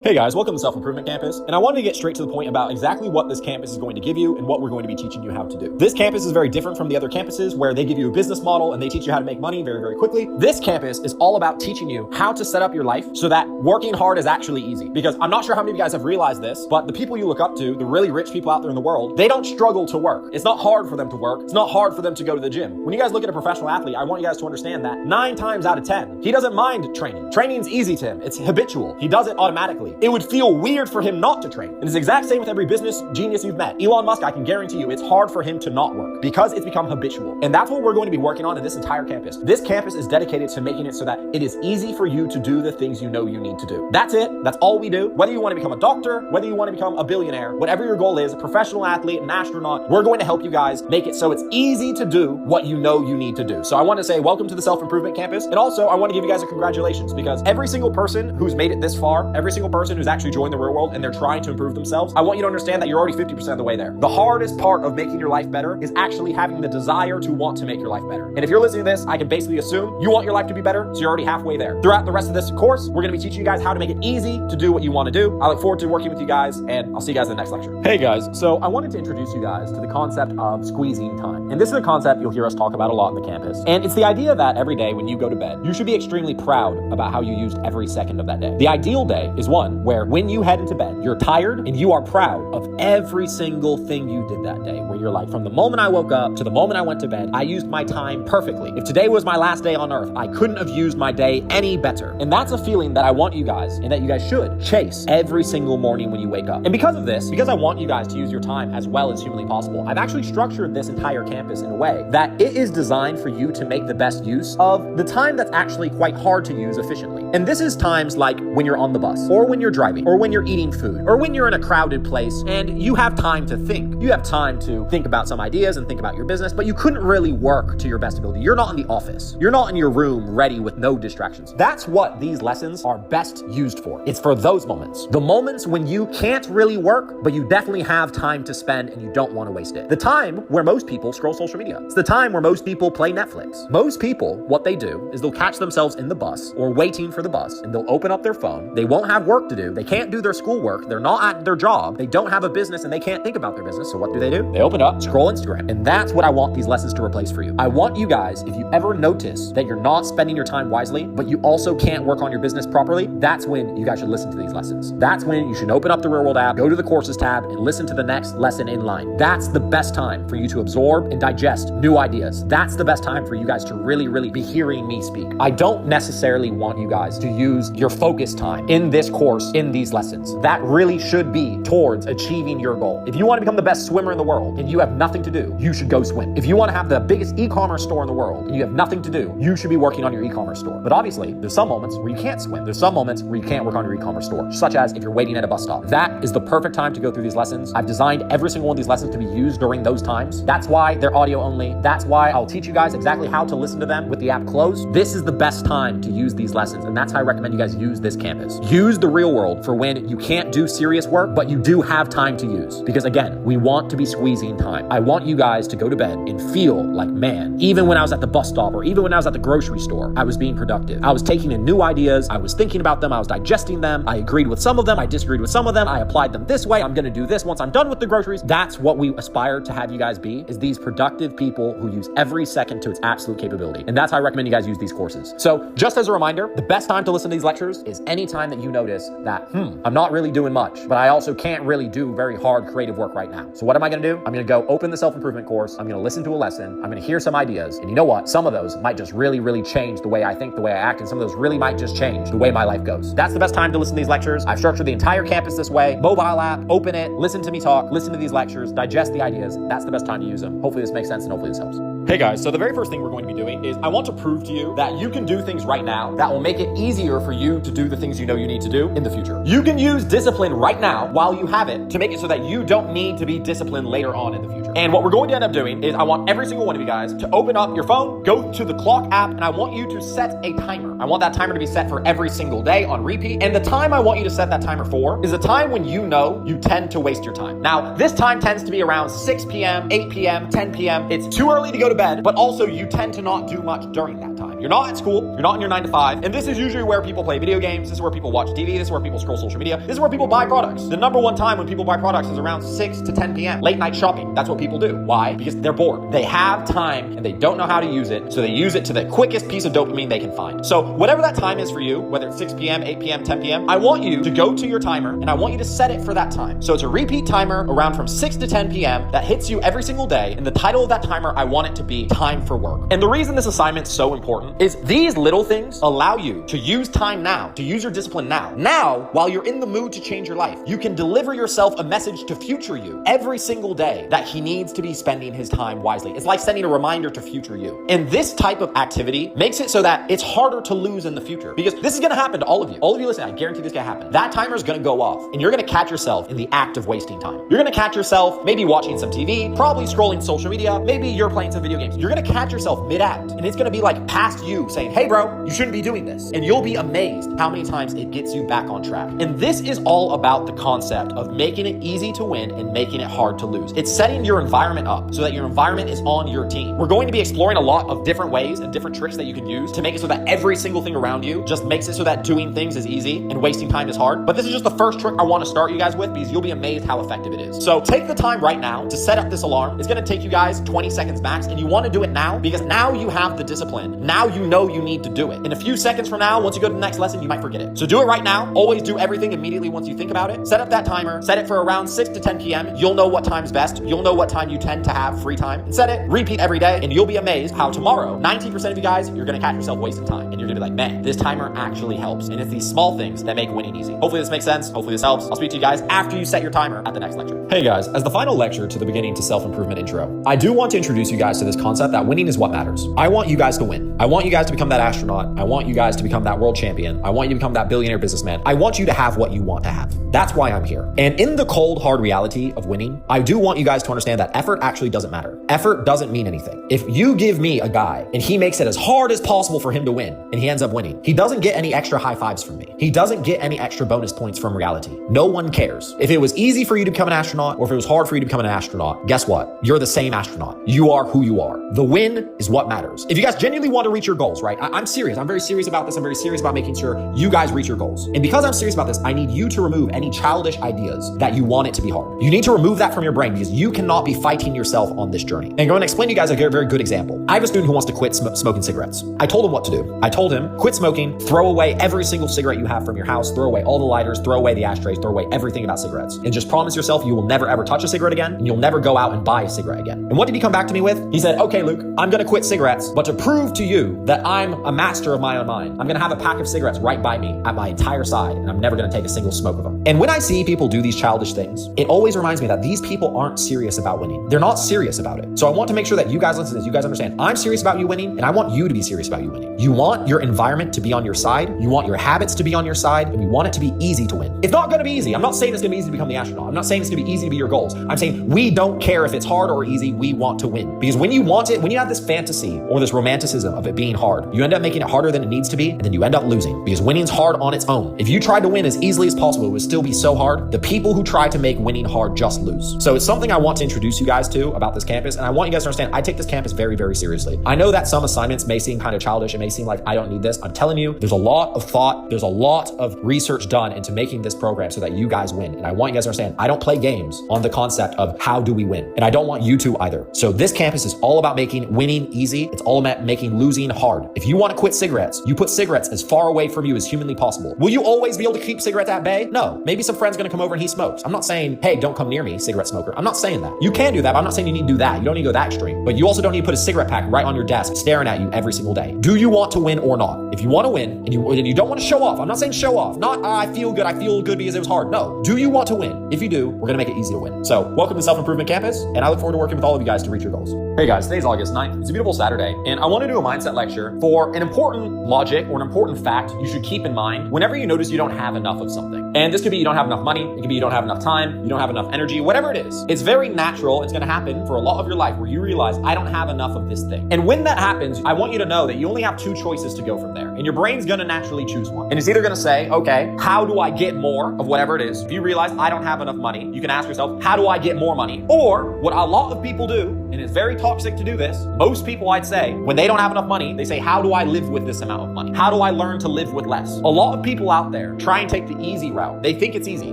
Hey guys, welcome to Self-Improvement Campus, and I wanted to get straight to the point about exactly what this campus is going to give you and what we're going to be teaching you how to do. This campus is very different from the other campuses where they give you a business model and they teach you how to make money very, very quickly. This campus is all about teaching you how to set up your life so that working hard is actually easy. Because I'm not sure how many of you guys have realized this, but the people you look up to, the really rich people out there in the world, they don't struggle to work. It's not hard for them to work. It's not hard for them to go to the gym. When you guys look at a professional athlete, I want you guys to understand that 9 times out of 10, he doesn't mind training. Training's easy to him. It's habitual. He does it automatically. It would feel weird for him not to train. And it's the exact same with every business genius you've met. Elon Musk, I can guarantee you, it's hard for him to not work because it's become habitual. And that's what we're going to be working on in this entire campus. This campus is dedicated to making it so that it is easy for you to do the things you know you need to do. That's it. That's all we do. Whether you want to become a doctor, whether you want to become a billionaire, whatever your goal is, a professional athlete, an astronaut, we're going to help you guys make it so it's easy to do what you know you need to do. So I want to say welcome to the Self-Improvement Campus. And also I want to give you guys a congratulations because every single person who's made it this far, every single person who's actually joined the real world and they're trying to improve themselves, I want you to understand that you're already 50% of the way there. The hardest part of making your life better is actually having the desire to want to make your life better. And if you're listening to this, I can basically assume you want your life to be better, so you're already halfway there. Throughout the rest of this course, we're going to be teaching you guys how to make it easy to do what you want to do. I look forward to working with you guys, and I'll see you guys in the next lecture. Hey guys, so I wanted to introduce you guys to the concept of squeezing time. And this is a concept you'll hear us talk about a lot on the campus. And it's the idea that every day when you go to bed, you should be extremely proud about how you used every second of that day. The ideal day is one where when you head into bed, you're tired and you are proud of every single thing you did that day, where you're like, from the moment I woke up to the moment I went to bed, I used my time perfectly. If today was my last day on earth, I couldn't have used my day any better. And that's a feeling that I want you guys, and that you guys should chase every single morning when you wake up. And because of this, because I want you guys to use your time as well as humanly possible, I've actually structured this entire campus in a way that it is designed for you to make the best use of the time that's actually quite hard to use efficiently. And this is times like when you're on the bus, or when you're driving, or when you're eating food, or when you're in a crowded place and you have time to think. You have time to think about some ideas and think about your business, but you couldn't really work to your best ability. You're not in the office. You're not in your room ready with no distractions. That's what these lessons are best used for. It's for those moments. The moments when you can't really work, but you definitely have time to spend and you don't want to waste it. The time where most people scroll social media. It's the time where most people play Netflix. Most people, what they do is they'll catch themselves in the bus or waiting for the bus and they'll open up their phone. They won't have work to do. They can't do their schoolwork. They're not at their job. They don't have a business and they can't think about their business. So what do? They open up, scroll Instagram. And that's what I want these lessons to replace for you. I want you guys, if you ever notice that you're not spending your time wisely, but you also can't work on your business properly, that's when you guys should listen to these lessons. That's when you should open up the Real World app, go to the courses tab, and listen to the next lesson in line. That's the best time for you to absorb and digest new ideas. That's the best time for you guys to really, really be hearing me speak. I don't necessarily want you guys to use your focus time in this course, in these lessons. That really should be towards achieving your goal. If you want to become the best swimmer in the world and you have nothing to do, you should go swim. If you want to have the biggest e-commerce store in the world and you have nothing to do, you should be working on your e-commerce store. But obviously, there's some moments where you can't swim. There's some moments where you can't work on your e-commerce store, such as if you're waiting at a bus stop. That is the perfect time to go through these lessons. I've designed every single one of these lessons to be used during those times. That's why they're audio only. That's why I'll teach you guys exactly how to listen to them with the app closed. This is the best time to use these lessons, and that's how I recommend you guys use this campus. Use the real world for when you can't do serious work, but you do have time to use. Because again, we want to be squeezing time. I want you guys to go to bed and feel like, man, even when I was at the bus stop or even when I was at the grocery store, I was being productive. I was taking in new ideas. I was thinking about them. I was digesting them. I agreed with some of them. I disagreed with some of them. I applied them this way. I'm going to do this once I'm done with the groceries. That's what we aspire to have you guys be, is these productive people who use every second to its absolute capability. And that's how I recommend you guys use these courses. So just as a reminder, the best time to listen to these lectures is any time that you notice that, I'm not really doing much, but I also can't really do very hard creative work right now. So what am I going to do? I'm going to go open the self-improvement course. I'm going to listen to a lesson. I'm going to hear some ideas. And you know what? Some of those might just really, really change the way I think, the way I act. And some of those really might just change the way my life goes. That's the best time to listen to these lectures. I've structured the entire campus this way. Mobile app, open it, listen to me talk, listen to these lectures, digest the ideas. That's the best time to use them. Hopefully this makes sense and hopefully this helps. Hey guys, so the very first thing we're going to be doing is I want to prove to you that you can do things right now that will make it easier for you to do the things you know you need to do in the future. You can use discipline right now while you have it to make it so that you don't need to be disciplined later on in the future. And what we're going to end up doing is I want every single one of you guys to open up your phone, go to the clock app, and I want you to set a timer. I want that timer to be set for every single day on repeat. And the time I want you to set that timer for is a time when you know you tend to waste your time. Now, this time tends to be around 6 p.m., 8 p.m., 10 p.m. It's too early to go to bed, but also you tend to not do much during that time. You're not at school, you're not in your 9 to 5, and this is usually where people play video games, this is where people watch TV, this is where people scroll social media, this is where people buy products. The number one time when people buy products is around 6 to 10 p.m. Late night shopping. That's what people do. Why? Because they're bored. They have time and they don't know how to use it, so they use it to the quickest piece of dopamine they can find. So whatever that time is for you, whether it's 6 p.m., 8 p.m., 10 p.m., I want you to go to your timer and I want you to set it for that time. So it's a repeat timer around from 6 to 10 p.m. that hits you every single day, and the title of that timer, I want it to be Time for Work. And the reason this assignment's so important is these little things allow you to use time now, to use your discipline now. Now, while you're in the mood to change your life, you can deliver yourself a message to future you every single day that he needs to be spending his time wisely. It's like sending a reminder to future you. And this type of activity makes it so that it's harder to lose in the future, because this is going to happen to all of you. All of you listening, I guarantee this is going to happen. That timer is going to go off and you're going to catch yourself in the act of wasting time. You're going to catch yourself maybe watching some TV, probably scrolling social media, maybe you're playing some video games. You're going to catch yourself mid-act and it's going to be like past you saying, hey bro, you shouldn't be doing this. And you'll be amazed how many times it gets you back on track. And this is all about the concept of making it easy to win and making it hard to lose. It's setting your environment up so that your environment is on your team. We're going to be exploring a lot of different ways and different tricks that you can use to make it so that every single thing around you just makes it so that doing things is easy and wasting time is hard. But this is just the first trick I want to start you guys with, because you'll be amazed how effective it is. So take the time right now to set up this alarm. It's going to take you guys 20 seconds max, and you want to do it now because now you have the discipline. Now you know you need to do it. In a few seconds from now, once you go to the next lesson, you might forget it. So do it right now. Always do everything immediately once you think about it. Set up that timer. Set it for around 6 to 10 p.m. You'll know what time's best. You'll know what time you tend to have free time. And set it, repeat every day, and you'll be amazed how tomorrow, 19% of you guys, you're going to catch yourself wasting time. And you're going to be like, man, this timer actually helps. And it's these small things that make winning easy. Hopefully this makes sense. Hopefully this helps. I'll speak to you guys after you set your timer at the next lecture. Hey guys, as the final lecture to the beginning to self-improvement intro, I do want to introduce you guys to this concept that winning is what matters. I want you guys to win. I want you guys to become that astronaut. I want you guys to become that world champion. I want you to become that billionaire businessman. I want you to have what you want to have. That's why I'm here. And in the cold, hard reality of winning, I do want you guys to understand that effort actually doesn't matter. Effort doesn't mean anything. If you give me a guy and he makes it as hard as possible for him to win and he ends up winning, he doesn't get any extra high fives from me. He doesn't get any extra bonus points from reality. No one cares. If it was easy for you to become an astronaut or if it was hard for you to become an astronaut, guess what? You're the same astronaut. You are who you are. The win is what matters. If you guys genuinely want to reach your goals, right? I'm serious. I'm very serious about this. I'm very serious about making sure you guys reach your goals. And because I'm serious about this, I need you to remove any childish ideas that you want it to be hard. You need to remove that from your brain because you cannot be fighting yourself on this journey. And I'm going to explain to you guys a very good example. I have a student who wants to quit smoking cigarettes. I told him what to do. I told him, quit smoking, throw away every single cigarette you have from your house, throw away all the lighters, throw away the ashtrays, throw away everything about cigarettes. And just promise yourself you will never ever touch a cigarette again, and you'll never go out and buy a cigarette again. And what did he come back to me with? He said, okay, Luke, I'm going to quit cigarettes, but to prove to you that I'm a master of my own mind, I'm going to have a pack of cigarettes right by me at my entire side, and I'm never going to take a single smoke of them. And when I see people do these childish things, it always reminds me that these people aren't serious about winning. They're not serious about it. So I want to make sure that you guys listen to this, you guys understand, I'm serious about you winning, and I want you to be serious about you winning. You want your environment to be on your side, you want your habits to be on your side, and you want it to be easy to win. It's not going to be easy. I'm not saying it's going to be easy to become the astronaut. I'm not saying it's going to be easy to be your goals. I'm saying we don't care if it's hard or easy, we want to win. Because when you want it, when you have this fantasy or this romanticism of it being hard, you end up making it harder than it needs to be, and then you end up losing. Because winning's hard on its own. If you tried to win as easily as possible, it would still be so hard. The people who try to make winning hard just lose. So it's something I want to introduce you guys to about this campus, and I want you guys to understand, I take this campus very, very seriously. I know that some assignments may seem kind of childish, it may seem like I don't need this. I'm telling you, there's a lot of thought, there's a lot of research done into making this program so that you guys win. And I want you guys to understand, I don't play games on the concept of how do we win. And I don't want you to either. So this campus is all about making winning easy. It's all about making losing hard. If you want to quit cigarettes, you put cigarettes as far away from you as humanly possible. Will you always be able to keep cigarettes at bay? No. Maybe some friend's going to come over and he smokes. I'm not saying, hey, don't come near me, cigarette smoker. I'm not saying that. You can do that, but I'm not saying you need to do that. You don't need to go that extreme. But you also don't need to put a cigarette pack right on your desk staring at you every single day. Do you want to win or not? If you want to win and you don't want to show off, I'm not saying show off. Not, I feel good because it was hard. No. Do you want to win? If you do, we're going to make it easy to win. So welcome to Self-Improvement Campus, and I look forward to working with all of you guys to reach your goals. Hey guys, today's August 9th. It's a beautiful Saturday, and I want to do a mindset lecture for an important logic or an important fact you should keep in mind whenever you notice you don't have enough of something. And this could be you don't have enough money, it could be you don't have enough time, you don't have enough energy, whatever it is. It's very natural, it's gonna happen for a lot of your life where you realize, I don't have enough of this thing. And when that happens, I want you to know that you only have two choices to go from there. And your brain's gonna naturally choose one. And it's either gonna say, okay, how do I get more of whatever it is? If you realize I don't have enough money, you can ask yourself, how do I get more money? Or what a lot of people do, and it's very toxic to do this, most people I'd say, when they don't have enough money, they say, how do I live with this amount of money? How do I learn to live with less? A lot of people out there try and take the easy route. They think it's easy,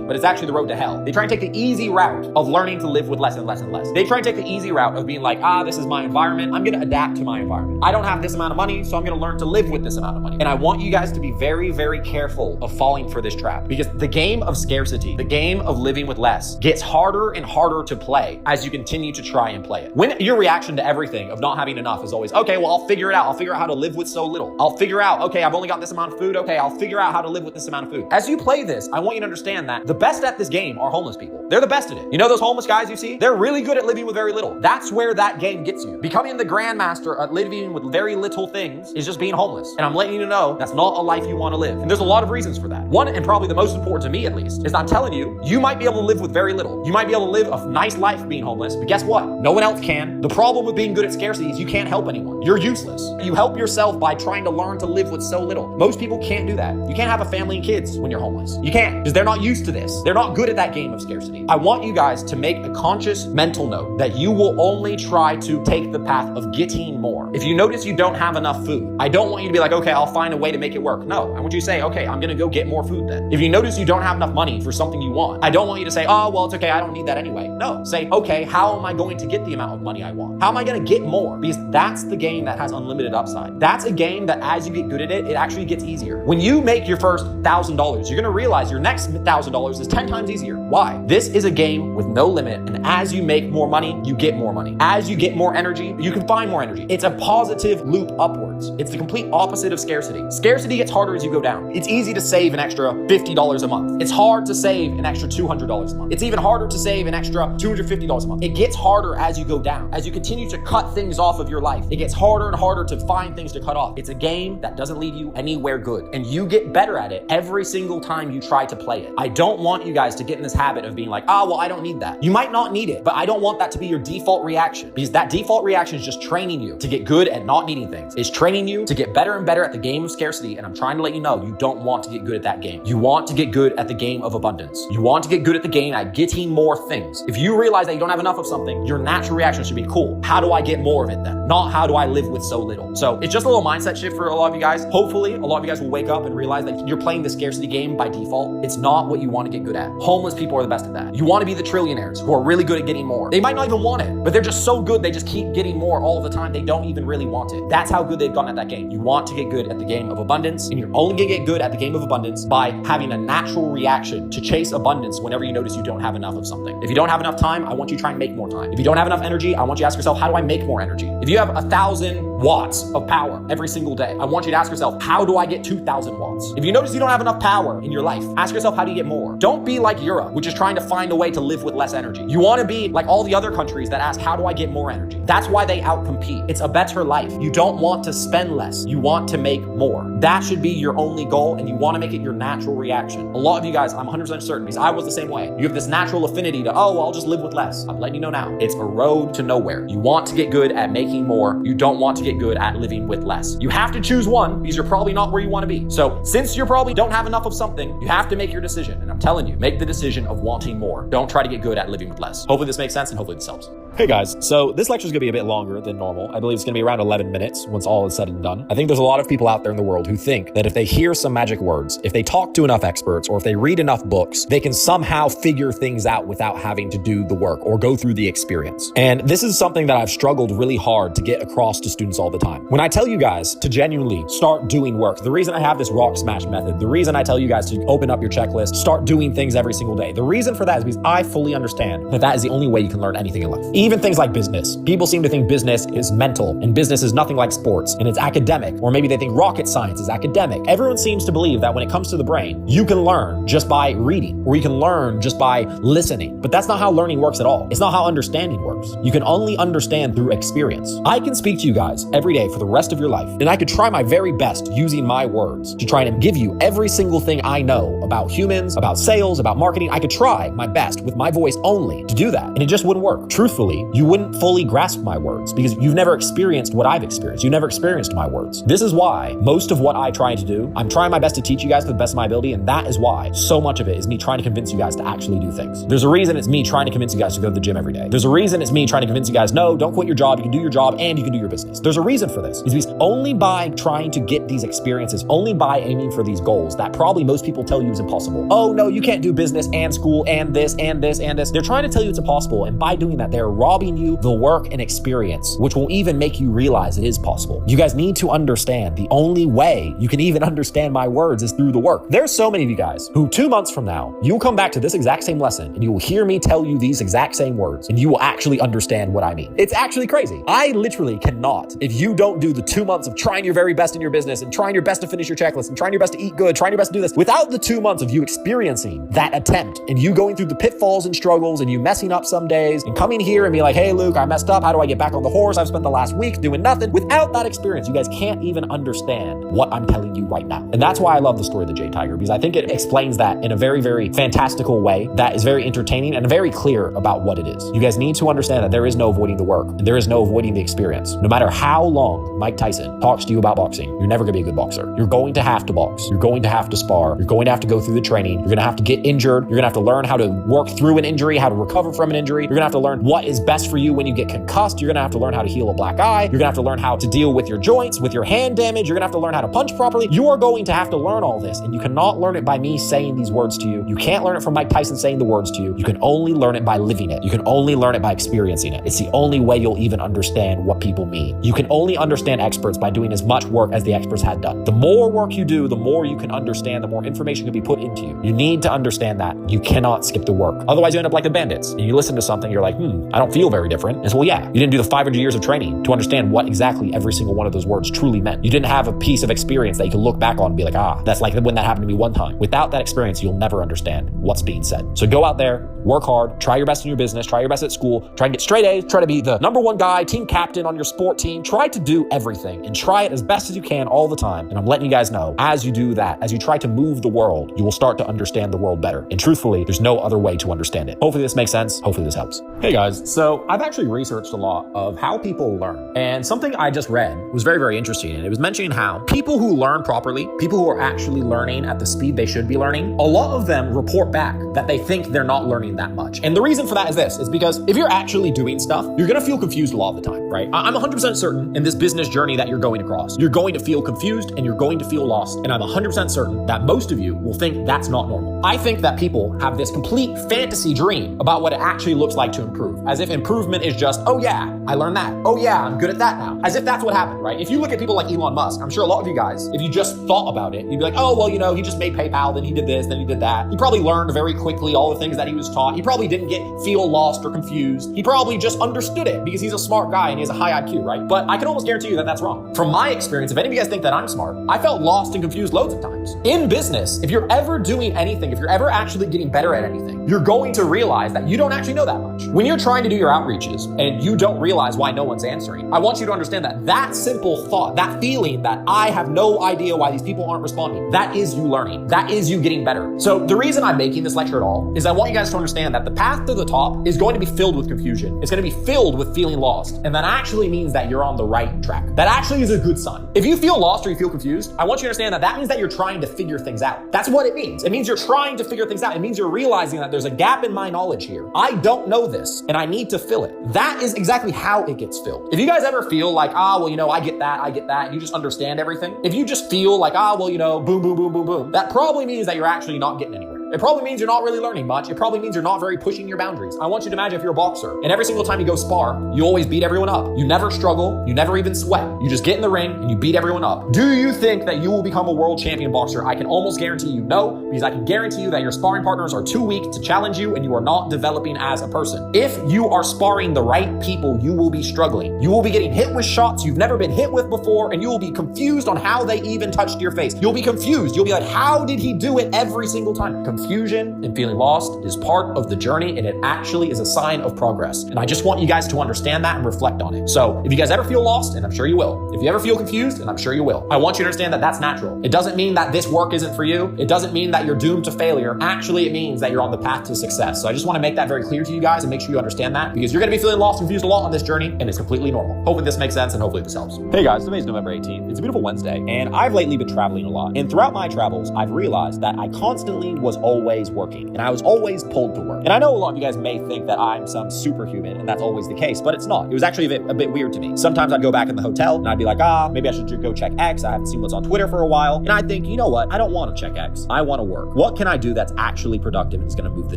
but it's actually the road to hell. They try and take the easy route of learning to live with less and less and less. They try and take the easy route of being like, this is my environment. I'm gonna adapt to my environment. I don't have this amount of money, so I'm gonna learn to live with this amount of money. And I want you guys to be very, very careful of falling for this trap, because the game of scarcity, the game of living with less, gets harder and harder to play as you continue to try and play it. When your reaction to everything of not having enough is always, okay, well, I'll figure it out. I'll figure out how to live with so little. I'll figure out, okay, I've only got this amount of food. Okay, I'll figure out how to live with this amount of food. As you play this, I want you to understand that the best at this game are homeless people. They're the best at it. You know those homeless guys you see? They're really good at living with very little. That's where that game gets you. Becoming the grandmaster at living with very little things is just being homeless. And I'm letting you know that's not a life you want to live. And there's a lot of reasons for that. One, and probably the most important to me at least, is I'm telling you, you might be able to live with very little. You might be able to live a nice life being homeless, but guess what? No one else can. The problem with being good at scarcity is you can't help anyone. You're useless. You help yourself by trying to learn to live with so little. Most people can't do that. You can't have a family and kids when you're homeless. You can't, because they're not used to this. They're not good at that game of scarcity. I want you guys to make a conscious mental note that you will only try to take the path of getting more. If you notice you don't have enough food, I don't want you to be like, okay, I'll find a way to make it work. No, I want you to say, okay, I'm gonna go get more food then. If you notice you don't have enough money for something you want, I don't want you to say, oh, well, it's okay, I don't need that anyway. No, say, okay, how am I going to get the amount of money I want? How am I gonna get more? Because that's the game that has unlimited upside. That's a game that as you get good at it, it actually gets easier. When you make your first $1,000, you're gonna realize your next $1,000 is 10 times easier. Why? This is a game with no limit, and as you make more money, you get more money. As you get more energy, you can find more energy. It's a positive loop upwards. It's the complete opposite of scarcity. Scarcity gets harder as you go down. It's easy to save an extra $50 a month. It's hard to save an extra $200 a month. It's even harder to save an extra $250 a month. It gets harder as you go down. As you continue to cut things off of your life, it gets harder and harder to find things to cut off. It's a game that doesn't lead you anywhere good, and you get better at it every single time you try to play it. I don't want you guys to get in this habit of being like, well, I don't need that. You might not need it, but I don't want that to be your default reaction, because that default reaction is just training you to get good at not needing things. It's training you to get better and better at the game of scarcity, and I'm trying to let you know you don't want to get good at that game. You want to get good at the game of abundance. You want to get good at the game at getting more things. If you realize that you don't have enough of something, your natural reaction should be, cool, how do I get more of it then? Not how do I live with so little. So it's just a little mindset shift for a lot of you guys. Hopefully, a lot of you guys will wake up and realize that you're playing the scarcity game by default. It's not what you want to get good at. Homeless people are the best at that. You want to be the trillionaires who are really good at getting more. They might not even want it, but they're just so good, they just keep getting more all the time. They don't even really want it. That's how good they've gotten at that game. You want to get good at the game of abundance, and you're only gonna get good at the game of abundance by having a natural reaction to chase abundance whenever you notice you don't have enough of something. If you don't have enough time, I want you to try and make more time. If you don't have enough energy, I want you to ask yourself, how do I make more energy? If you have 1,000 watts of power every single day, I want you to ask yourself, how do I get 2,000 watts? If you notice you don't have enough power in your life, ask yourself, how do you get more? Don't be like Europe, which is trying to find a way to live with less energy. You want to be like all the other countries that ask, how do I get more energy? That's why they outcompete. It's a better life. You don't want to spend less. You want to make more. That should be your only goal, and you want to make it your natural reaction. A lot of you guys, I'm 100% certain, because I was the same way. You have this natural affinity to, well, I'll just live with less. I'm letting you know now. It's a road to nowhere. You want to get good at making more. You don't want to get good at living with less. You have to choose one, because you're probably not where you want to be. So since you probably don't have enough of something, you have to make your decision. And I'm telling you, make the decision of wanting more. Don't try to get good at living with less. Hopefully this makes sense, and hopefully this helps. Hey guys, so this lecture is going to be a bit longer than normal. I believe it's going to be around 11 minutes once all is said and done. I think there's a lot of people out there in the world who think that if they hear some magic words, if they talk to enough experts, or if they read enough books, they can somehow figure things out without having to do the work or go through the experience. And this is something that I've struggled really hard to get across to students all the time. When I tell you guys to genuinely start doing work, the reason I have this rock smash method, the reason I tell you guys to open up your checklist, start doing things every single day, the reason for that is because I fully understand that that is the only way you can learn anything in life. Even things like business. People seem to think business is mental and business is nothing like sports and it's academic, or maybe they think rocket science is academic. Everyone seems to believe that when it comes to the brain, you can learn just by reading, or you can learn just by listening. But that's not how learning works at all. It's not how understanding works. You can only understand through experience. I can speak to you guys every day for the rest of your life, and I could try my very best using my words to try and give you every single thing I know about humans, about sales, about marketing. I could try my best with my voice only to do that, and it just wouldn't work. Truthfully, you wouldn't fully grasp my words because you've never experienced what I've experienced. You never experienced my words. This is why most of what I try to do, I'm trying my best to teach you guys to the best of my ability, and that is why so much of it is me trying to convince you guys to actually do things. There's a reason it's me trying to convince you guys to go to the gym every day. There's a reason it's me trying to convince you guys, no, don't quit your job. You can do your job and you can do your business. There's a reason for this. It's because only by trying to get these experiences, only by aiming for these goals that probably most people tell you is impossible. Oh no, you can't do business and school and this and this and this. They're trying to tell you it's impossible. And by doing that, they're robbing you the work and experience, which will even make you realize it is possible. You guys need to understand the only way you can even understand my words is through the work. There's so many of you guys who 2 months from now, you'll come back to this exact same lesson and you will hear me tell you these exact same words and you will actually understand what I mean. It's actually crazy. I literally cannot, if you don't do the 2 months of trying your very best in your business and trying your best to finish your checklist and trying your best to eat good, trying your best to do this, without the 2 months of you experiencing that attempt and you going through the pitfalls and struggles and you messing up some days and coming here and be like, hey, Luke, I messed up. How do I get back on the horse? I've spent the last week doing nothing. Without that experience, you guys can't even understand what I'm telling you right now. And that's why I love the story of the Jade Tiger, because I think it explains that in a very, very fantastical way that is very entertaining and very clear about what it is. You guys need to understand that there is no avoiding the work and there is no avoiding the experience. No matter how long Mike Tyson talks to you about boxing, you're never gonna be a good boxer. You're going to have to box. You're going to have to spar. You're going to have to go through the training. You're gonna have to get injured. You're gonna have to learn how to work through an injury, how to recover from an injury. You're gonna have to learn what is best for you when you get concussed. You're gonna have to learn how to heal a black eye. You're gonna have to learn how to deal with your joints, with your hand damage. You're gonna have to learn how to punch properly. You are going to have to learn all this, and you cannot learn it by me saying these words to you. You can't learn it from Mike Tyson saying the words to you. You can only learn it by living it. You can only learn it by experiencing it. It's the only way you'll even understand what people mean. You can only understand experts by doing as much work as the experts had done. The more work you do, the more you can understand, the more information can be put into you. You need to understand that. You cannot skip the work. Otherwise, you end up like the bandits. And you listen to something, you're like, I don't feel very different. And so, well, yeah, you didn't do the 500 years of training to understand what exactly every single one of those words truly meant. You didn't have a piece of experience that you can look back on and be like, that's like when that happened to me one time. Without that experience, you'll never understand what's being said. So go out there, work hard, try your best in your business, try your best at school, try and get straight A's, try to be the number one guy, team captain on your sport team. Try to do everything and try it as best as you can all the time. And I'm letting you guys know, as you do that, as you try to move the world, you will start to understand the world better. And truthfully, there's no other way to understand it. Hopefully this makes sense. Hopefully this helps. Hey guys, so I've actually researched a lot of how people learn. And something I just read was very, very interesting. And it was mentioning how people who learn properly, people who are actually learning at the speed they should be learning, a lot of them report back that they think they're not learning that much. And the reason for that is this, is because if you're actually doing stuff, you're gonna feel confused a lot of the time, right? I'm 100% certain in this business journey that you're going across, you're going to feel confused and you're going to feel lost. And I'm 100% certain that most of you will think that's not normal. I think that people have this complete fantasy dream about what it actually looks like to improve, as if improvement is just, oh yeah, I learned that. Oh yeah, I'm good at that now. As if that's what happened, right? If you look at people like Elon Musk, I'm sure a lot of you guys, if you just thought about it, you'd be like, oh, well, he just made PayPal, then he did this, then he did that. He probably learned very quickly all the things that he was taught. He probably didn't feel lost or confused. He probably just understood it because he's a smart guy and he has a high IQ, right? But I can almost guarantee you that that's wrong. From my experience, if any of you guys think that I'm smart, I felt lost and confused loads of times. In business, if you're ever doing anything, if you're ever actually getting better at anything, you're going to realize that you don't actually know that much. When you're trying to do your outreaches and you don't realize why no one's answering, I want you to understand that simple thought, that feeling that I have no idea why these people aren't responding, that is you learning. That is you getting better. So the reason I'm making this lecture at all is I want you guys to understand that the path to the top is going to be filled with confusion. It's going to be filled with feeling lost. And that actually means that you're on the right track. That actually is a good sign. If you feel lost or you feel confused, I want you to understand that means that you're trying to figure things out. That's what it means. It means you're trying to figure things out. It means you're realizing that there's a gap in my knowledge here. I don't know this and I need to fill it. That is exactly how it gets filled. If you guys ever feel like, I get that, and you just understand everything. If you just feel like, boom, boom, boom, boom, boom, that probably means that you're actually not getting anywhere. It probably means you're not really learning much. It probably means you're not very pushing your boundaries. I want you to imagine if you're a boxer and every single time you go spar, you always beat everyone up. You never struggle. You never even sweat. You just get in the ring and you beat everyone up. Do you think that you will become a world champion boxer? I can almost guarantee you no, because I can guarantee you that your sparring partners are too weak to challenge you and you are not developing as a person. If you are sparring the right people, you will be struggling. You will be getting hit with shots you've never been hit with before, and you will be confused on how they even touched your face. You'll be confused. You'll be like, how did he do it every single time? Confusion and feeling lost is part of the journey, and it actually is a sign of progress. And I just want you guys to understand that and reflect on it. So if you guys ever feel lost, and I'm sure you will, if you ever feel confused, and I'm sure you will, I want you to understand that that's natural. It doesn't mean that this work isn't for you. It doesn't mean that you're doomed to failure. Actually, it means that you're on the path to success. So I just want to make that very clear to you guys and make sure you understand that, because you're going to be feeling lost and confused a lot on this journey, and it's completely normal. Hopefully this makes sense and hopefully this helps. Hey guys, today's November 18th. It's a beautiful Wednesday, and I've lately been traveling a lot. And throughout my travels, I've realized that I constantly was always working, and I was always pulled to work. And I know a lot of you guys may think that I'm some superhuman, and that's always the case, but it's not. It was actually a bit weird to me. Sometimes I'd go back in the hotel, and I'd be like, maybe I should go check X. I haven't seen what's on Twitter for a while. And I'd think, you know what? I don't want to check X. I want to work. What can I do that's actually productive and is going to move the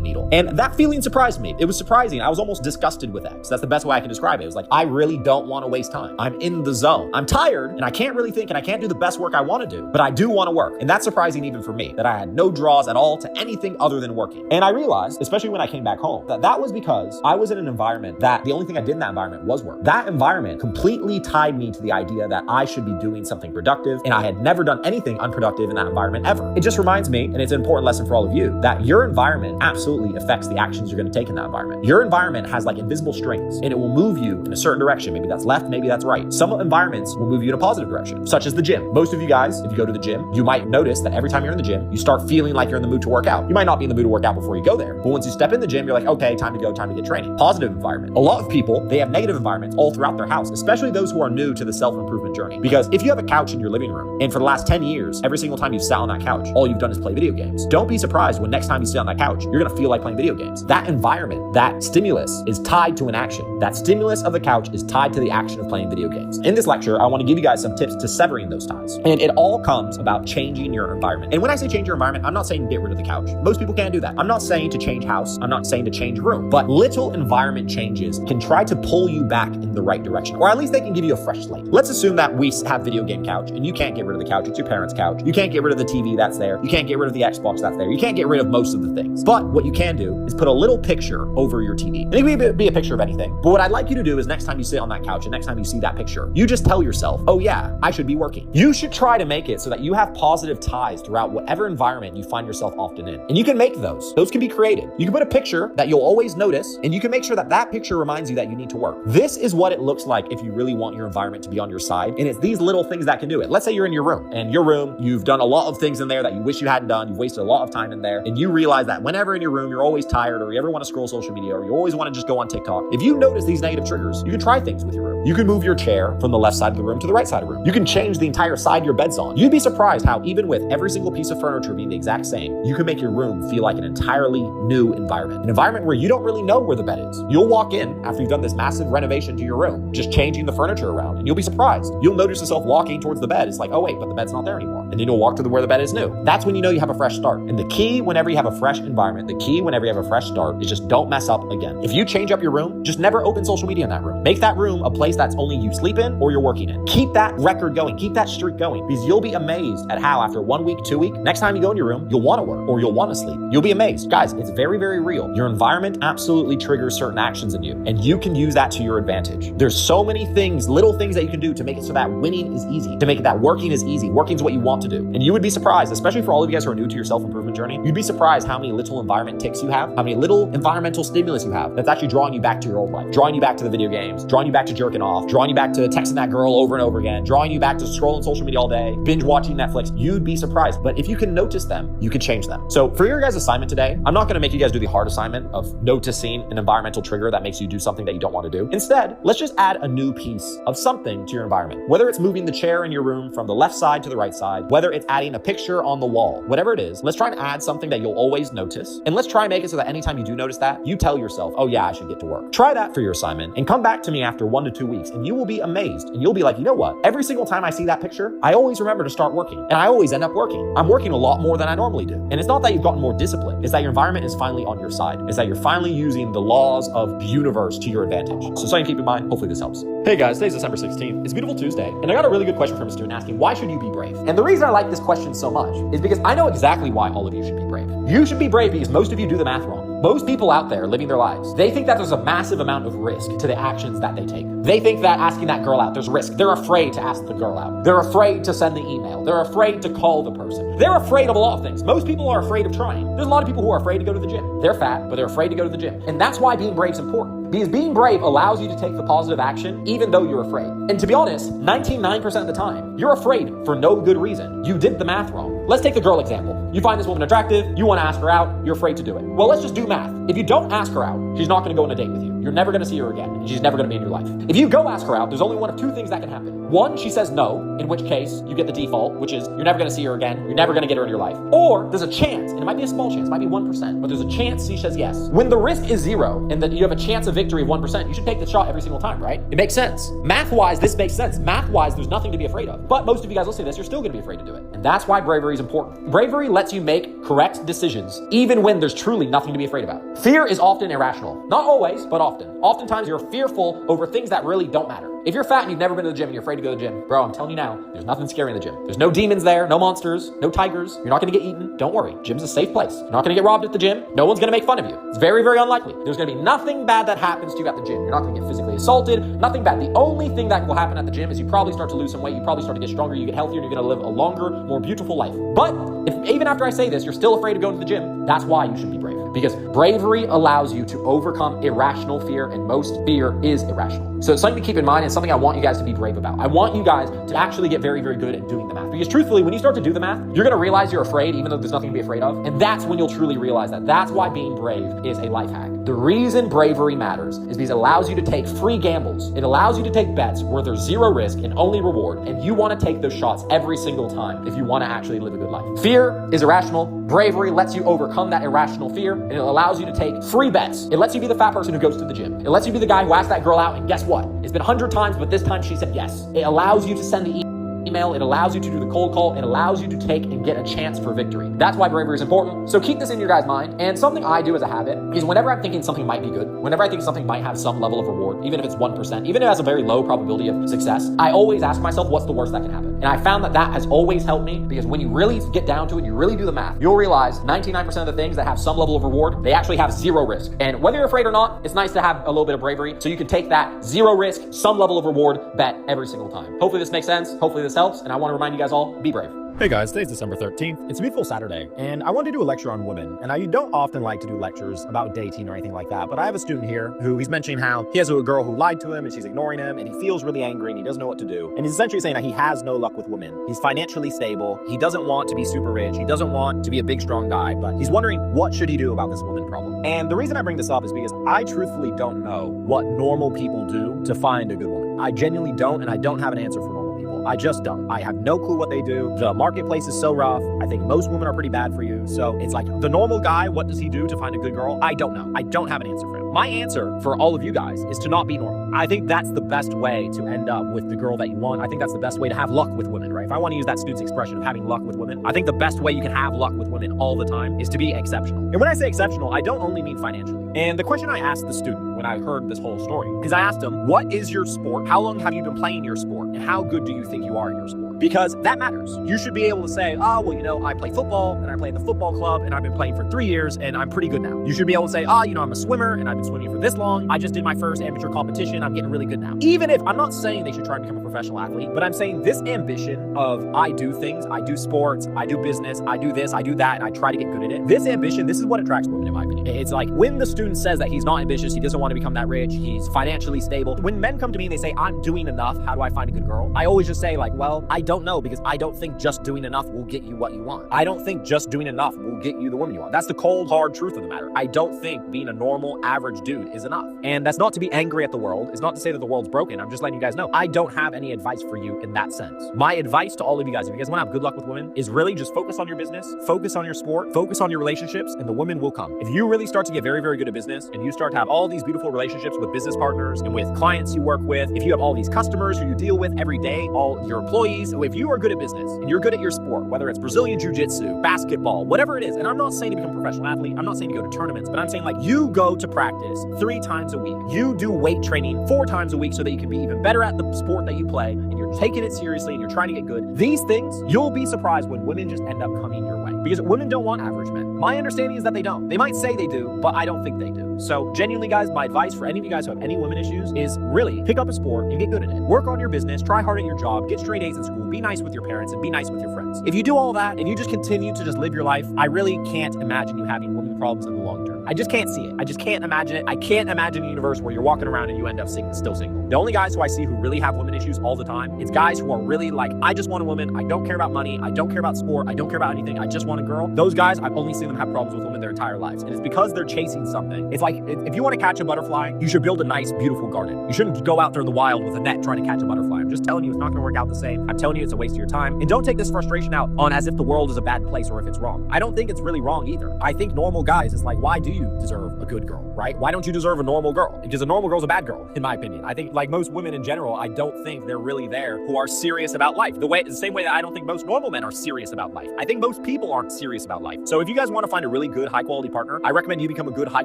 needle? And that feeling surprised me. It was surprising. I was almost disgusted with X. That's the best way I can describe it. It was like, I really don't want to waste time. I'm in the zone. I'm tired, and I can't really think, and I can't do the best work I want to do, but I do want to work. And that's surprising even for me, that I had no draws at all to anything other than working. And I realized, especially when I came back home, that was because I was in an environment that the only thing I did in that environment was work. That environment completely tied me to the idea that I should be doing something productive, and I had never done anything unproductive in that environment ever. It just reminds me, and it's an important lesson for all of you, that your environment absolutely affects the actions you're going to take in that environment. Your environment has like invisible strings, and it will move you in a certain direction. Maybe that's left, maybe that's right. Some environments will move you in a positive direction, such as the gym. Most of you guys, if you go to the gym, you might notice that every time you're in the gym, you start feeling like you're in the mood to work out. You might not be in the mood to work out before you go there, but once you step in the gym, you're like, okay, time to go, time to get training. Positive environment. A lot of people, they have negative environments all throughout their house, especially those who are new to the self-improvement journey. Because if you have a couch in your living room, and for the last 10 years, every single time you've sat on that couch, all you've done is play video games, don't be surprised when next time you sit on that couch, you're gonna feel like playing video games. That environment, that stimulus is tied to an action. That stimulus of the couch is tied to the action of playing video games. In this lecture, I want to give you guys some tips to severing those ties. And it all comes about changing your environment. And when I say change your environment, I'm not saying get rid of the couch. Most people can't do that. I'm not saying to change house. I'm not saying to change room. But little environment changes can try to pull you back in the right direction. Or at least they can give you a fresh slate. Let's assume that we have video game couch and you can't get rid of the couch. It's your parents' couch. You can't get rid of the TV that's there. You can't get rid of the Xbox that's there. You can't get rid of most of the things. But what you can do is put a little picture over your TV. And it can be a picture of anything. But what I'd like you to do is next time you sit on that couch and next time you see that picture, you just tell yourself, oh yeah, I should be working. You should try to make it so that you have positive ties throughout whatever environment you find yourself often in. And you can make those. Those can be created. You can put a picture that you'll always notice, and you can make sure that that picture reminds you that you need to work. This is what it looks like if you really want your environment to be on your side. And it's these little things that can do it. Let's say you're in your room, and your room, you've done a lot of things in there that you wish you hadn't done. You've wasted a lot of time in there, and you realize that whenever in your room, you're always tired, or you ever want to scroll social media, or you always want to just go on TikTok. If you notice these negative triggers, you can try things with your room. You can move your chair from the left side of the room to the right side of the room. You can change the entire side your bed's on. You'd be surprised how even with every single piece of furniture being the exact same, you can make your room feel like an entirely new environment. An environment where you don't really know where the bed is. You'll walk in after you've done this massive renovation to your room, just changing the furniture around, and you'll be surprised. You'll notice yourself walking towards the bed. It's like, oh wait, but the bed's not there anymore. And then you'll walk to where the bed is new. That's when you know you have a fresh start. And the key whenever you have a fresh environment, the key whenever you have a fresh start is just don't mess up again. If you change up your room, just never open social media in that room. Make that room a place that's only you sleep in or you're working in. Keep that record going. Keep that streak going, because you'll be amazed at how after 1 week, 2 weeks, next time you go in your room, you'll want to work or you'll want to sleep. You'll be amazed. Guys, it's very, very real. Your environment absolutely triggers certain actions in you, and you can use that to your advantage. There's so many things, little things that you can do to make it so that winning is easy, to make it that working is easy. Working is what you want to do. And you would be surprised, especially for all of you guys who are new to your self-improvement journey, you'd be surprised how many little environment ticks you have, how many little environmental stimulus you have that's actually drawing you back to your old life, drawing you back to the video games, drawing you back to jerking off, drawing you back to texting that girl over and over again, drawing you back to scrolling social media all day, binge watching Netflix. You'd be surprised. But if you can notice them, you can change them. So for your guys' assignment today, I'm not going to make you guys do the hard assignment of noticing an environmental trigger that makes you do something that you don't want to do. Instead, let's just add a new piece of something to your environment. Whether it's moving the chair in your room from the left side to the right side, whether it's adding a picture on the wall, whatever it is, let's try and add something that you'll always notice. And let's try and make it so that anytime you do notice that, you tell yourself, oh yeah, I should get to work. Try that for your assignment and come back to me after 1 to 2 weeks, and you will be amazed. And you'll be like, you know what? Every single time I see that picture, I always remember to start working, and I always end up working. I'm working a lot more than I normally do. And it's not not that you've gotten more disciplined. It's that your environment is finally on your side. It's that you're finally using the laws of the universe to your advantage. So something to keep in mind. Hopefully this helps. Hey guys, today's December 16th. It's a beautiful Tuesday. And I got a really good question from a student asking, why should you be brave? And the reason I like this question so much is because I know exactly why all of you should be brave. You should be brave because most of you do the math wrong. Most people out there living their lives, they think that there's a massive amount of risk to the actions that they take. They think that asking that girl out, there's risk. They're afraid to ask the girl out. They're afraid to send the email. They're afraid to call the person. They're afraid of a lot of things. Most people are afraid of trying. There's a lot of people who are afraid to go to the gym. They're fat, but they're afraid to go to the gym. And that's why being brave is important. Because being brave allows you to take the positive action even though you're afraid. And to be honest, 99% of the time, you're afraid for no good reason. You did the math wrong. Let's take the girl example. You find this woman attractive, you want to ask her out, you're afraid to do it. Well, let's just do math. If you don't ask her out, she's not going to go on a date with you. You're never going to see her again, and she's never going to be in your life. If you go ask her out, there's only one of two things that can happen. One, she says no, in which case you get the default, which is you're never going to see her again, you're never going to get her in your life. Or there's a chance, and it might be a small chance, it might be 1%, but there's a chance she says yes. When the risk is zero, and that you have a chance of victory of 1%, you should take the shot every single time, right? It makes sense. Math-wise, this makes sense. Math-wise, there's nothing to be afraid of. But most of you guys listening to this, you're still going to be afraid to do it. And that's why bravery is important. Bravery lets you make correct decisions, even when there's truly nothing to be afraid about. Fear is often irrational. Not always, but often. Oftentimes, you're fearful over things that really don't matter. If you're fat and you've never been to the gym and you're afraid to go to the gym, bro, I'm telling you now, there's nothing scary in the gym. There's no demons there, no monsters, no tigers. You're not going to get eaten. Don't worry. Gym's a safe place. You're not going to get robbed at the gym. No one's going to make fun of you. It's very, very unlikely. There's going to be nothing bad that happens to you at the gym. You're not going to get physically assaulted. Nothing bad. The only thing that will happen at the gym is you probably start to lose some weight. You probably start to get stronger. You get healthier. And you're going to live a longer, more beautiful life. But if even after I say this, you're still afraid of going to the gym, that's why you should be brave. Because bravery allows you to overcome irrational fear, and most fear is irrational. So it's something to keep in mind and something I want you guys to be brave about. I want you guys to actually get very, very good at doing the math. Because truthfully, when you start to do the math, you're going to realize you're afraid, even though there's nothing to be afraid of. And that's when you'll truly realize that. That's why being brave is a life hack. The reason bravery matters is because it allows you to take free gambles. It allows you to take bets where there's zero risk and only reward. And you want to take those shots every single time if you want to actually live a good life. Fear is irrational. Bravery lets you overcome that irrational fear, and it allows you to take free bets. It lets you be the fat person who goes to the gym. It lets you be the guy who asked that girl out, and guess what? It's been 100 times, but this time she said yes. It allows you to send the email. It allows you to do the cold call. It allows you to take and get a chance for victory. That's why bravery is important. So keep this in your guys' mind. And something I do as a habit is whenever I'm thinking something might be good, whenever I think something might have some level of reward, even if it's 1%, even if it has a very low probability of success, I always ask myself, what's the worst that can happen? And I found that that has always helped me, because when you really get down to it, you really do the math, you'll realize 99% of the things that have some level of reward, they actually have zero risk. And whether you're afraid or not, it's nice to have a little bit of bravery so you can take that zero risk, some level of reward bet every single time. Hopefully this makes sense. Hopefully this helps. And I want to remind you guys all, be brave. Hey guys, today's December 13th. It's a beautiful Saturday, and I wanted to do a lecture on women. And I don't often like to do lectures about dating or anything like that, but I have a student here who he's mentioning how he has a girl who lied to him and she's ignoring him, and he feels really angry and he doesn't know what to do. And he's essentially saying that he has no luck with women. He's financially stable. He doesn't want to be super rich. He doesn't want to be a big, strong guy, but he's wondering what should he do about this woman problem. And the reason I bring this up is because I truthfully don't know what normal people do to find a good woman. I genuinely don't, and I don't have an answer for normal people. I just don't. I have no clue what they do. The marketplace is so rough. I think most women are pretty bad for you. So it's like the normal guy, what does he do to find a good girl? I don't know. I don't have an answer for him. My answer for all of you guys is to not be normal. I think that's the best way to end up with the girl that you want. I think that's the best way to have luck with women, right? If I want to use that student's expression of having luck with women, I think the best way you can have luck with women all the time is to be exceptional. And when I say exceptional, I don't only mean financially. And the question I asked the student when I heard this whole story is I asked him, what is your sport? How long have you been playing your sport? And how good do you think you are at your sport? Because that matters. You should be able to say, oh, well, you know, I play football and I play at the football club and I've been playing for 3 years and I'm pretty good now. You should be able to say, oh, you know, I'm a swimmer and I've been swimming for this long. I just did my first amateur competition. I'm getting really good now. Even if I'm not saying they should try and become a professional athlete, but I'm saying this ambition of I do things, I do sports, I do business, I do this, I do that, and I try to get good at it. This ambition, this is what attracts women, in my opinion. It's like when the student says that he's not ambitious, he doesn't want to become that rich, he's financially stable. When men come to me and they say, I'm doing enough, how do I find a good girl? I always just say like, well, I don't know, because I don't think just doing enough will get you what you want. I don't think just doing enough will get you the woman you want. That's the cold, hard truth of the matter. I don't think being a normal, average dude is enough. And that's not to be angry at the world. It's not to say that the world's broken. I'm just letting you guys know. I don't have any advice for you in that sense. My advice to all of you guys, if you guys want to have good luck with women, is really just focus on your business, focus on your sport, focus on your relationships, and the women will come. If you really start to get very, very good at business, and you start to have all these beautiful relationships with business partners and with clients you work with, if you have all these customers who you deal with every day, all your employees, So if you are good at business and you're good at your sport, whether it's Brazilian Jiu-Jitsu, basketball, whatever it is, and I'm not saying to become a professional athlete, I'm not saying to go to tournaments, but I'm saying like you go to practice 3 times a week. You do weight training 4 times a week so that you can be even better at the sport that you play, and you're taking it seriously and you're trying to get good. These things, you'll be surprised when women just end up coming your way. Because women don't want average men. My understanding is that they don't. They might say they do, but I don't think they do. So genuinely, guys, my advice for any of you guys who have any women issues is really pick up a sport and get good at it. Work on your business, try hard at your job, get straight A's in school, be nice with your parents, and be nice with your friends. If you do all that and you just continue to just live your life, I really can't imagine you having women problems in the long term. I just can't see it. I just can't imagine it. I can't imagine a universe where you're walking around and you end up still single. The only guys who I see who really have women issues all the time, it's guys who are really like, I just want a woman. I don't care about money. I don't care about sport. I don't care about anything. I just want a girl. Those guys, I've only seen them have problems with women their entire lives. And it's because they're chasing something. It's like, if you want to catch a butterfly, you should build a nice, beautiful garden. You shouldn't go out there in the wild with a net trying to catch a butterfly. I'm just telling you, it's not going to work out the same. I'm telling you, it's a waste of your time. And don't take this frustration out on as if the world is a bad place or if it's wrong. I don't think it's really wrong either. I think normal guys is like, why do you deserve a good girl, right? Why don't you deserve a normal girl? Because a normal girl's a bad girl, in my opinion. I think like most women in general, I don't think they're really there who are serious about life. The same way that I don't think most normal men are serious about life. I think most people aren't serious about life. So if you guys want to find a really good high quality partner, I recommend you become a good high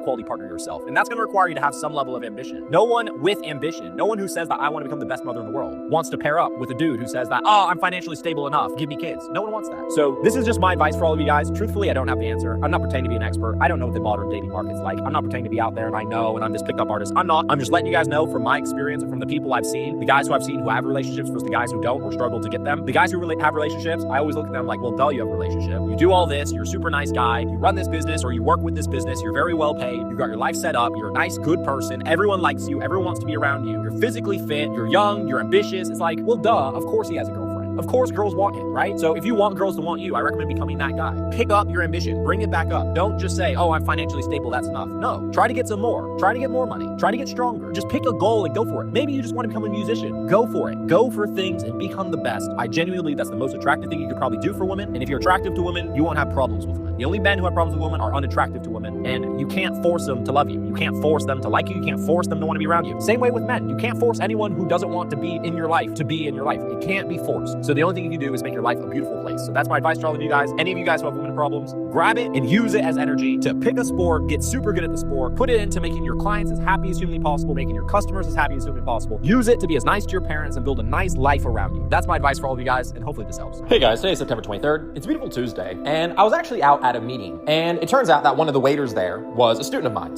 quality partner yourself. And that's going to require you to have some level of ambition. No one with ambition, no one who says that I want to become the best mother in the world wants to pair up with a dude who says that, oh, I'm financially stable enough, give me kids. No one wants that. So this is just my advice for all of you guys. Truthfully, I don't have the answer. I'm not pretending to be an expert. I don't know what the modern dating market's like. I'm not pretending to be out there and I know and I'm this picked up artist. I'm not. I'm just letting you guys know from my experience and from the people I've seen, the guys who I've seen who have relationships versus the guys who don't or struggle to get them. The guys who have relationships, I always look at them like, well, duh, you have a relationship. You do all this, you're a super nice guy, you run this business or you work with this business, you're very well paid, you've got your life set up, you're a nice, good person, everyone likes you, everyone wants to be around you, you're physically fit, you're young, you're ambitious. It's like, well, duh, of course he has a girlfriend. Of course girls want him, right? So if you want girls to want you, I recommend becoming that guy. Pick up your ambition, bring it back up. Don't just say, oh, I'm financially stable, that's enough. No, try to get some more. Try to get more money. Try to get stronger. Just pick a goal and go for it. Maybe you just want to become a musician. Go for it. Go for things and become the best. I genuinely believe that's the most attractive thing you could probably do for women. And if you're attractive to women, you won't have problems with women. The only men who have problems with women are unattractive to women, and you can't force them to love you. You can't force them to like you. You can't force them to want to be around you. Same way with men. You can't force anyone who doesn't want to be in your life to be in your life. It can't be forced. So the only thing you can do is make your life a beautiful place. So that's my advice to all of you guys. Any of you guys who have women problems, grab it and use it as energy to pick a sport, get super good at the sport, put it into making your clients as happy as humanly possible, making your customers as happy as humanly possible. Use it to be as nice to your parents and build a nice life around you. That's my advice for all of you guys, and hopefully this helps. Hey guys, today's September 23rd. It's a beautiful Tuesday, and I was actually out at a meeting, and it turns out that one of the waiters there was a student of mine.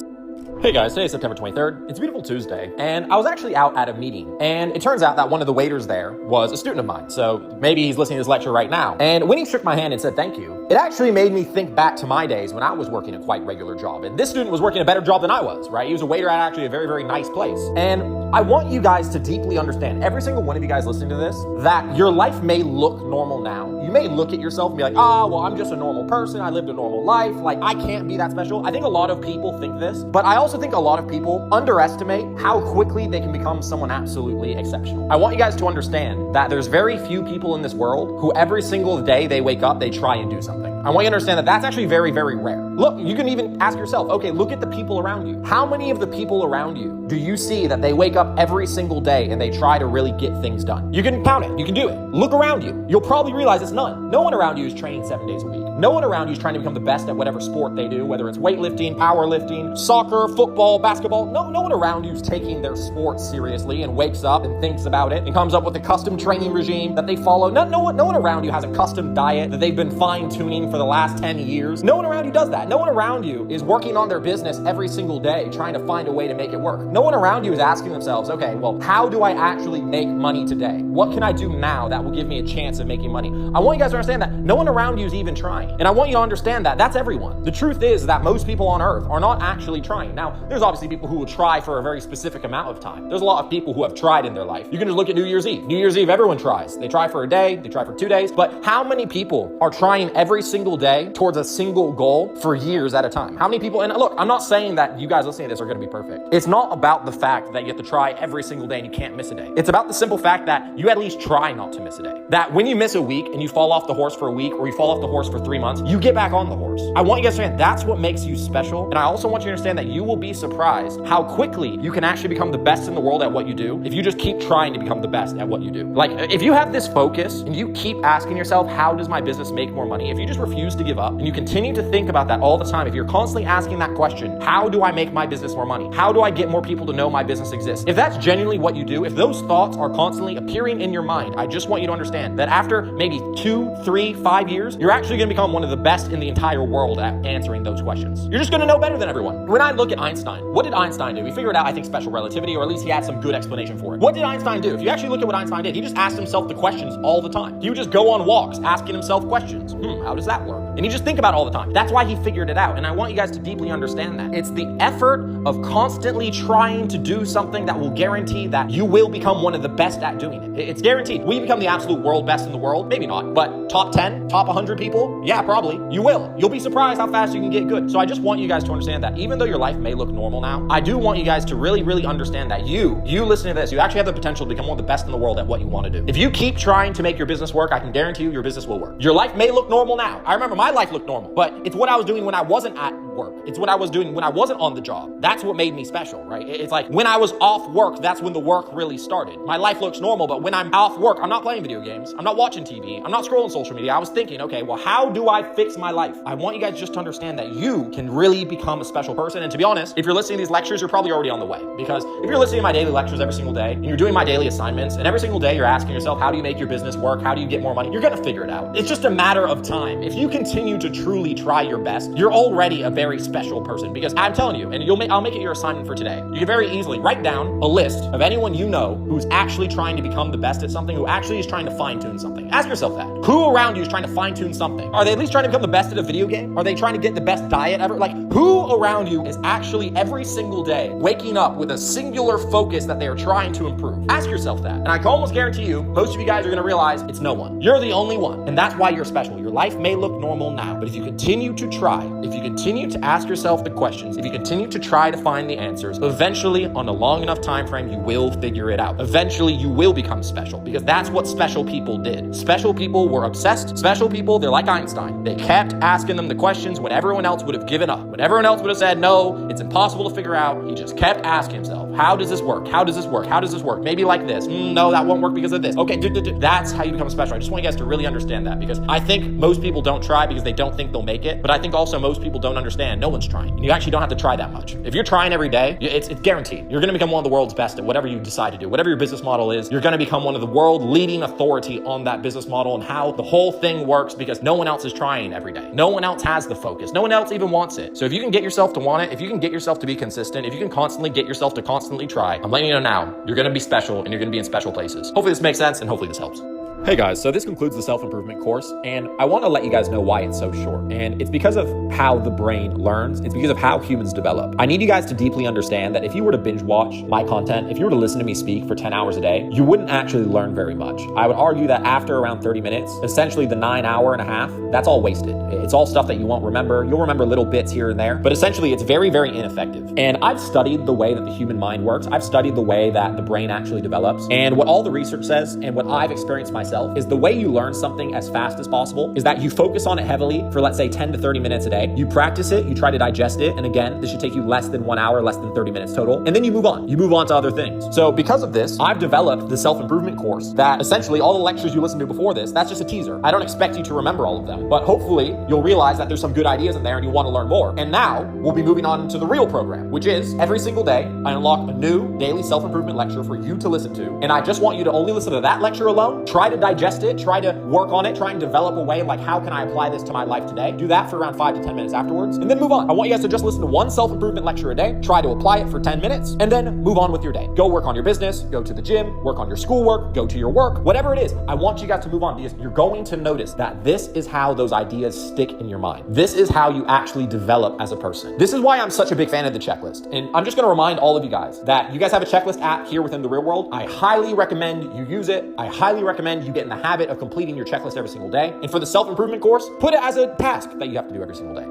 Hey guys, today's September 23rd. It's a beautiful Tuesday, and I was actually out at a meeting, and it turns out that one of the waiters there was a student of mine, so maybe he's listening to this lecture right now. And when he shook my hand and said thank you, it actually made me think back to my days when I was working a quite regular job, and this student was working a better job than I was, right? He was a waiter at actually a very, very nice place. And I want you guys to deeply understand, every single one of you guys listening to this, that your life may look normal now. You may look at yourself and be like, well, I'm just a normal person. I lived a normal life. Like, I can't be that special. I think a lot of people think this, but I also think a lot of people underestimate how quickly they can become someone absolutely exceptional. I want you guys to understand that there's very few people in this world who every single day they wake up, they try and do something. I want you to understand that that's actually very, very rare. Look, you can even ask yourself, okay, look at the people around you. How many of the people around you do you see that they wake up every single day and they try to really get things done? You can count it. You can do it. Look around you. You'll probably realize it's none. No one around you is training 7 days a week. No one around you is trying to become the best at whatever sport they do, whether it's weightlifting, powerlifting, soccer, football, basketball. No one around you is taking their sport seriously and wakes up and thinks about it and comes up with a custom training regime that they follow. No one around you has a custom diet that they've been fine-tuning for the last 10 years. No one around you does that. No one around you is working on their business every single day, trying to find a way to make it work. No one around you is asking themselves, okay, well, how do I actually make money today? What can I do now that will give me a chance of making money? I want you guys to understand that no one around you is even trying. And I want you to understand that that's everyone. The truth is that most people on earth are not actually trying. Now, there's obviously people who will try for a very specific amount of time. There's a lot of people who have tried in their life. You can just look at New Year's Eve. New Year's Eve, everyone tries. They try for a day, they try for 2 days. But how many people are trying every single day towards a single goal for for years at a time? How many people, and look, I'm not saying that you guys listening to this are going to be perfect. It's not about the fact that you have to try every single day and you can't miss a day. It's about the simple fact that you at least try not to miss a day. That when you miss a week and you fall off the horse for a week, or you fall off the horse for 3 months, you get back on the horse. I want you guys to understand that's what makes you special. And I also want you to understand that you will be surprised how quickly you can actually become the best in the world at what you do if you just keep trying to become the best at what you do. Like, if you have this focus and you keep asking yourself, how does my business make more money? If you just refuse to give up and you continue to think about that all the time, if you're constantly asking that question, how do I make my business more money? How do I get more people to know my business exists? If that's genuinely what you do, if those thoughts are constantly appearing in your mind, I just want you to understand that after maybe 2, 3, 5 years, you're actually going to become one of the best in the entire world at answering those questions. You're just going to know better than everyone. When I look at Einstein, what did Einstein do? He figured out, I think, special relativity, or at least he had some good explanation for it. What did Einstein do? If you actually look at what Einstein did, he just asked himself the questions all the time. He would just go on walks asking himself questions. How does that work? And he just think about it all the time. That's why he figured it out. And I want you guys to deeply understand that. It's the effort of constantly trying to do something that will guarantee that you will become one of the best at doing it. It's guaranteed. Will you become the absolute world best in the world? Maybe not. But top 10, top 100 people? Yeah, probably. You will. You'll be surprised how fast you can get good. So I just want you guys to understand that even though your life may look normal now, I do want you guys to really, really understand that you listening to this, you actually have the potential to become one of the best in the world at what you want to do. If you keep trying to make your business work, I can guarantee you your business will work. Your life may look normal now. I remember my life looked normal, but it's what I was doing when I wasn't at work. It's what I was doing when I wasn't on the job. That's what made me special, right? It's like when I was off work, that's when the work really started. My life looks normal, but when I'm off work, I'm not playing video games. I'm not watching TV. I'm not scrolling social media. I was thinking, okay, well, how do I fix my life? I want you guys just to understand that you can really become a special person. And to be honest, if you're listening to these lectures, you're probably already on the way. Because if you're listening to my daily lectures every single day, and you're doing my daily assignments, and every single day you're asking yourself, how do you make your business work? How do you get more money? You're going to figure it out. It's just a matter of time. If you continue to truly try your best, you're already a very special person. Because I'm telling you, and I'll make it your assignment for today. You can very easily write down a list of anyone you know who's actually trying to become the best at something, who actually is trying to fine-tune something. Ask yourself that. Who around you is trying to fine-tune something? Are they at least trying to become the best at a video game? Are they trying to get the best diet ever? Like, who around you is actually every single day waking up with a singular focus that they are trying to improve? Ask yourself that. And I can almost guarantee you, most of you guys are going to realize it's no one. You're the only one. And that's why you're special. Your life may look normal now, but if you continue to try, if you continue to ask yourself the questions, if you continue to try to find the answers, eventually on a long enough time frame, you will figure it out. Eventually you will become special, because that's what special people did. Special people were obsessed. Special people, they're like Einstein. They kept asking them the questions when everyone else would have given up. When everyone else would have said, no, it's impossible to figure out. He just kept asking himself, how does this work? How does this work? How does this work? Maybe like this. No, that won't work because of this. Okay, that's how you become special. I just want you guys to really understand that, because I think most people don't try because they don't think they'll make it. But I think also most people don't understand no one's trying. And you actually don't have to try that much. If you're trying every day, it's guaranteed. You're going to become one of the world's best at whatever you decide to do. Whatever your business model is, you're going to become one of the world leading authority on that business model and how the whole thing works, because no one else is trying every day. No one else has the focus. No one else even wants it. So if you can get yourself to want it, if you can get yourself to be consistent, if you can constantly get yourself to constantly try, I'm letting you know now, you're going to be special and you're going to be in special places. Hopefully this makes sense and hopefully this helps. Hey guys, so this concludes the self-improvement course, and I want to let you guys know why it's so short. And it's because of how the brain learns. It's because of how humans develop. I need you guys to deeply understand that if you were to binge watch my content, if you were to listen to me speak for 10 hours a day, you wouldn't actually learn very much. I would argue that after around 30 minutes, essentially the 9 hour and a half, that's all wasted. It's all stuff that you won't remember. You'll remember little bits here and there, but essentially it's very, very ineffective. And I've studied the way that the human mind works. I've studied the way that the brain actually develops. And what all the research says, and what I've experienced myself, is the way you learn something as fast as possible is that you focus on it heavily for, let's say, 10 to 30 minutes a day. You practice it, you try to digest it. And again, this should take you less than 1 hour, less than 30 minutes total. And then you move on. You move on to other things. So because of this, I've developed the self-improvement course that essentially all the lectures you listened to before this, that's just a teaser. I don't expect you to remember all of them, but hopefully you'll realize that there's some good ideas in there and you want to learn more. And now we'll be moving on to the real program, which is every single day, I unlock a new daily self-improvement lecture for you to listen to. And I just want you to only listen to that lecture alone, try to digest it, try to work on it, try and develop a way like, how can I apply this to my life today? Do that for around 5 to 10 minutes afterwards, and then move on. I want you guys to just listen to one self-improvement lecture a day, try to apply it for 10 minutes, and then move on with your day. Go work on your business, go to the gym, work on your schoolwork, go to your work, whatever it is. I want you guys to move on, because you're going to notice that this is how those ideas stick in your mind. This is how you actually develop as a person. This is why I'm such a big fan of the checklist. And I'm just going to remind all of you guys that you guys have a checklist app here within the real world. I highly recommend you use it. I highly recommend you get in the habit of completing your checklist every single day. And for the self-improvement course, put it as a task that you have to do every single day.